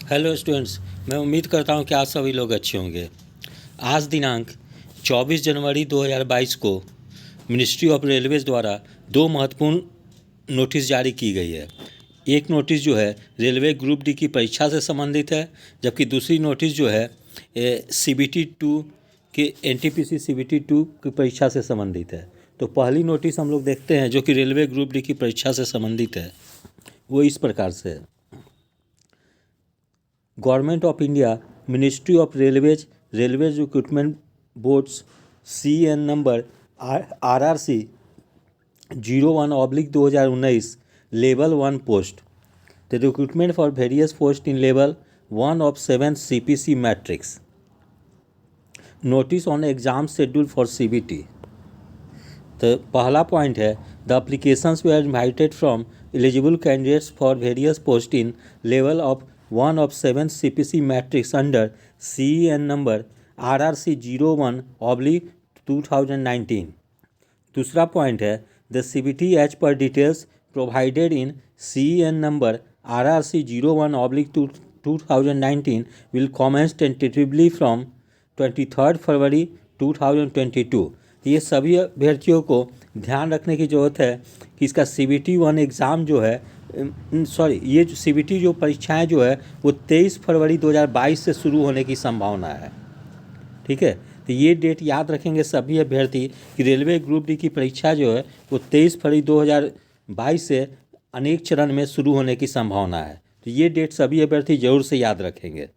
Hello students, मैं उम्मीद करता हूं कि आप सभी लोग अच्छे होंगे। आज दिनांक 24 जनवरी 2022 को मिनिस्ट्री ऑफ रेलवेज़ द्वारा दो महत्वपूर्ण नोटिस जारी की गई है। एक नोटिस जो है रेलवे ग्रुप डी की परीक्षा से संबंधित है, जबकि दूसरी नोटिस जो है CBT 2 के NTPC CBT 2 की परीक्षा से संबंधित है। तो पहली नोटिस हम लोग देखते हैं जो कि रेलवे ग्रुप डी की परीक्षा से संबंधित है। वो इस प्रकार से है। Government of India, ministry of railways, railways recruitment boards, CN number RRC 01/2019 level 1 पोस्ट, the recruitment for various post in level 1 of 7 CPC matrix, notice on exam schedule for CBT। तो पहला पॉइंट है the applications were invited from eligible candidates for various post in level of 1 of 7 CPC matrix under CEN number RRC 01/2019। दूसरा point है the CBT as पर details provided in CEN number RRC 01/2019 will commence tentatively from 23 February 2022। ये सभी अभ्यर्थियों को ध्यान रखने की ज़रूरत है कि इसका CBT 1 एग्ज़ाम जो है ये जो CBT जो परीक्षाएं जो है वो 23 फरवरी 2022 से शुरू होने की संभावना है। ठीक है, तो ये डेट याद रखेंगे सभी अभ्यर्थी कि रेलवे ग्रुप डी की परीक्षा जो है वो 23 फरवरी 2022 से अनेक चरण में शुरू होने की संभावना है। तो ये डेट सभी अभ्यर्थी जरूर से याद रखेंगे।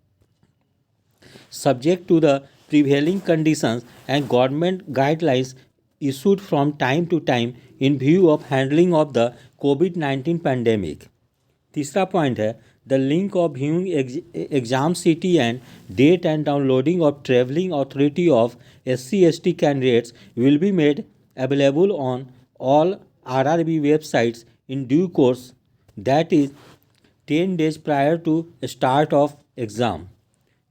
Subject to the prevailing conditions and government guidelines issued from time to time in view of handling of the COVID-19 pandemic। तीसरा पॉइंट है the link of viewing exam city and date and downloading of travelling authority of SC/ST candidates will be made available on all RRB websites in due course, that is 10 days prior to start of exam.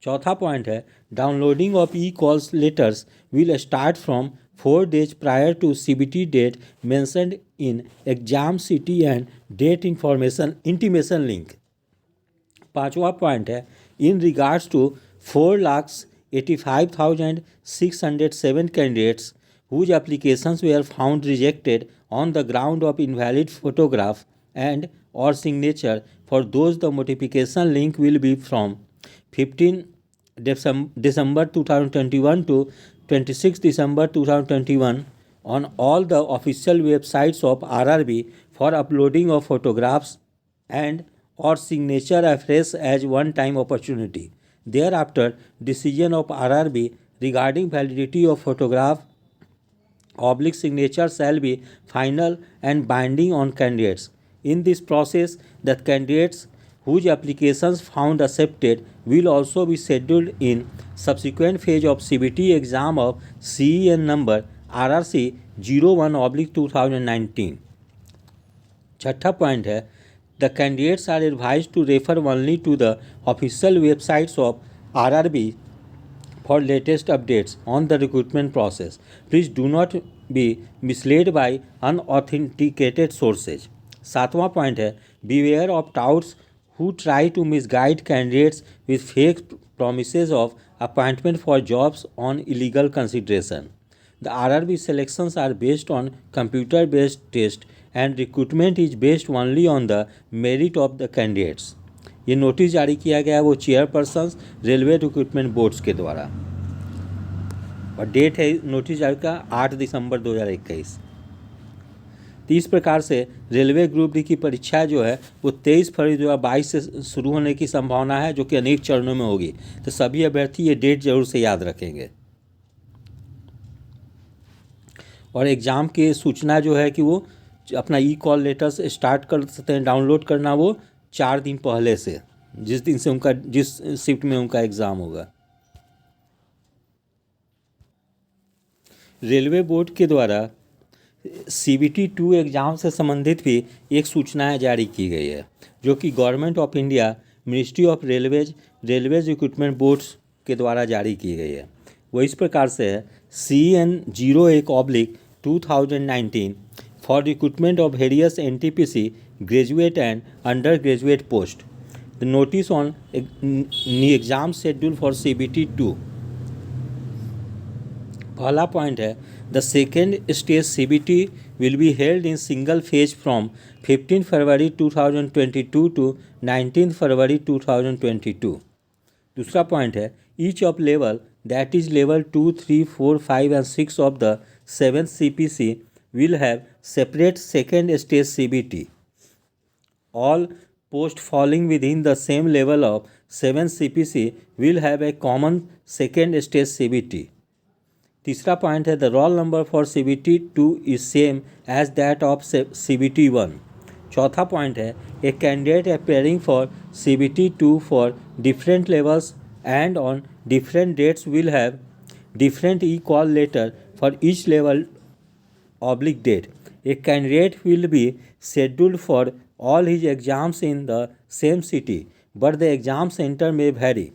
चौथा point है downloading of e calls letters will start from 4 days prior to CBT date mentioned in exam city and date intimation link. पांचवा point है in regards to 4,85,607 candidates whose applications were found rejected on the ground of invalid photograph and और signature for those the notification link will be from 15 December 2021 to 26 December 2021 on all the official websites of RRB for uploading of photographs and or signature afresh as one-time opportunity. Thereafter, decision of RRB regarding validity of photograph / signature shall be final and binding on candidates. In this process, the candidates whose applications found accepted will also be scheduled in subsequent phase of CBT exam of CEN number RRC 01/2019। छठा point है the candidates are advised to refer only to the official websites of RRB for latest updates on the recruitment process. Please do not be misled by unauthenticated sources। सातवां point है beware of touts who try to misguide candidates with fake promises of appointment for jobs on illegal consideration. The RRB selections are based on computer-based test and recruitment is based only on the merit of the candidates। ये notice जारी किया गया है वो chairperson railway recruitment boards के द्वारा और date है नोटिस जारी का 8 दिसंबर 2021। तो इस प्रकार से रेलवे ग्रुप डी की परीक्षा जो है वो 23 फरवरी 2022 से शुरू होने की संभावना है, जो कि अनेक चरणों में होगी। तो सभी अभ्यर्थी ये डेट जरूर से याद रखेंगे। और एग्ज़ाम की सूचना जो है कि वो अपना E-कॉल लेटर्स स्टार्ट कर सकते हैं डाउनलोड करना वो 4 दिन पहले से, जिस दिन से उनका जिस शिफ्ट में उनका एग्ज़ाम होगा। रेलवे बोर्ड के द्वारा CBT 2 एग्ज़ाम से संबंधित भी एक सूचनाएं जारी की गई है, जो कि government of India, ministry of railways recruitment boards के द्वारा जारी की गई है। वो इस प्रकार से है CN 01/2019 for recruitment of various NTPC graduate and under graduate post. the notice on exam schedule for CBT 2। पहला पॉइंट है the second stage CBT will be held in single phase from 15 February 2022 to 19 February 2022। दूसरा point है each of level that is level 2, 3, 4, 5 and 6 of the 7th CPC will have separate second stage CBT। All posts falling within the same level of 7th CPC will have a common second stage CBT। तीसरा point है the roll number for CBT 2 is same as that of CBT 1। चौथा point है a candidate appearing for CBT 2 for different levels and on different dates will have different call letter for each level oblique date. A candidate will be scheduled for all his exams in the same city, but the exam center may vary.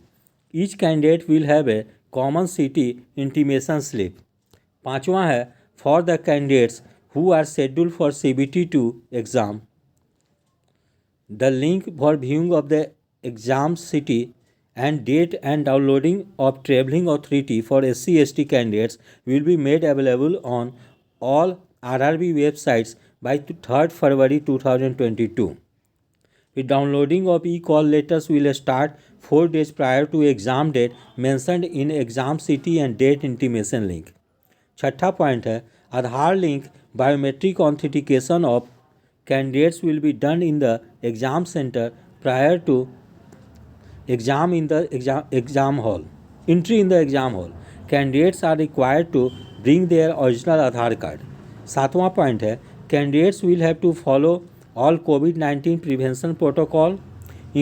Each candidate will have a common city intimation slip। पाँचवा है for the candidates who are scheduled for CBT 2 exam, the link for viewing of the exam city and date and downloading of travelling authority for SC/ST candidates will be made available on all RRB websites by 3rd February 2022। The downloading of e-call letters will start 4 days prior to exam date mentioned in exam city and date intimation link। छठा point है Aadhaar link biometric authentication of candidates will be done in the exam centre prior to exam in the exam hall entry in the exam hall. Candidates are required to bring their original Aadhaar card. सातवां point है candidates will have to follow all COVID-19 prevention protocol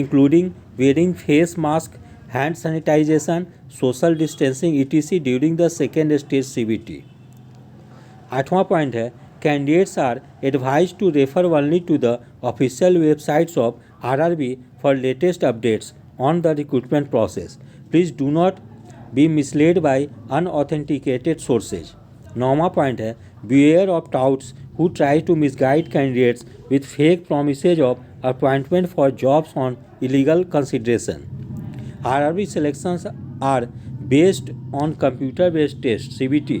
including wearing face mask, hand sanitization, social distancing etc. during the second stage CBT। आठवां point है candidates are advise to refer only to the official websites of RRB for latest updates on the recruitment process. Please do not be misled by unauthenticated sources. नौवां point है beware of touts who try to misguide candidates with fake promises of appointment for jobs on illegal consideration। RRB selections are based on computer-based tests CBT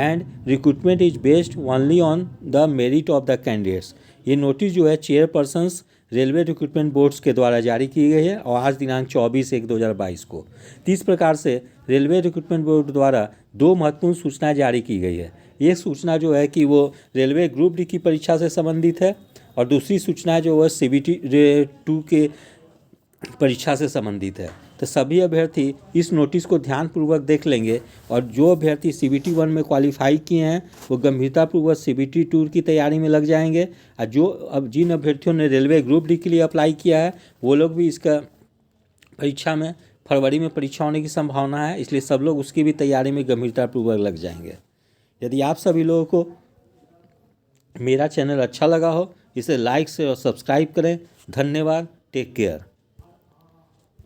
and recruitment is based only on the merit of the candidates। ये notice जो है chairpersons railway recruitment boards के द्वारा जारी की गई है और आज दिनांक 24/1/2022 को। इस प्रकार से रेलवे रिक्रूटमेंट बोर्ड द्वारा 2 महत्वपूर्ण सूचनाएं जारी की गई है। एक सूचना जो है कि वो रेलवे ग्रुप डी की परीक्षा से संबंधित है और दूसरी सूचना जो है CBT 2 के परीक्षा से संबंधित है। तो सभी अभ्यर्थी इस नोटिस को ध्यानपूर्वक देख लेंगे और जो अभ्यर्थी CBT 1 में क्वालिफाई किए हैं वो गंभीरतापूर्वक CBT 2 की तैयारी में लग जाएंगे और जो अब जिन अभ्यर्थियों ने रेलवे ग्रुप डी के लिए अप्लाई किया है वो लोग भी इसका परीक्षा में फरवरी में परीक्षा होने की संभावना है, इसलिए सब लोग उसकी भी तैयारी में गंभीरतापूर्वक लग जाएंगे। यदि आप सभी लोगों को मेरा चैनल अच्छा लगा हो इसे लाइक से और सब्सक्राइब करें। धन्यवाद। Take care.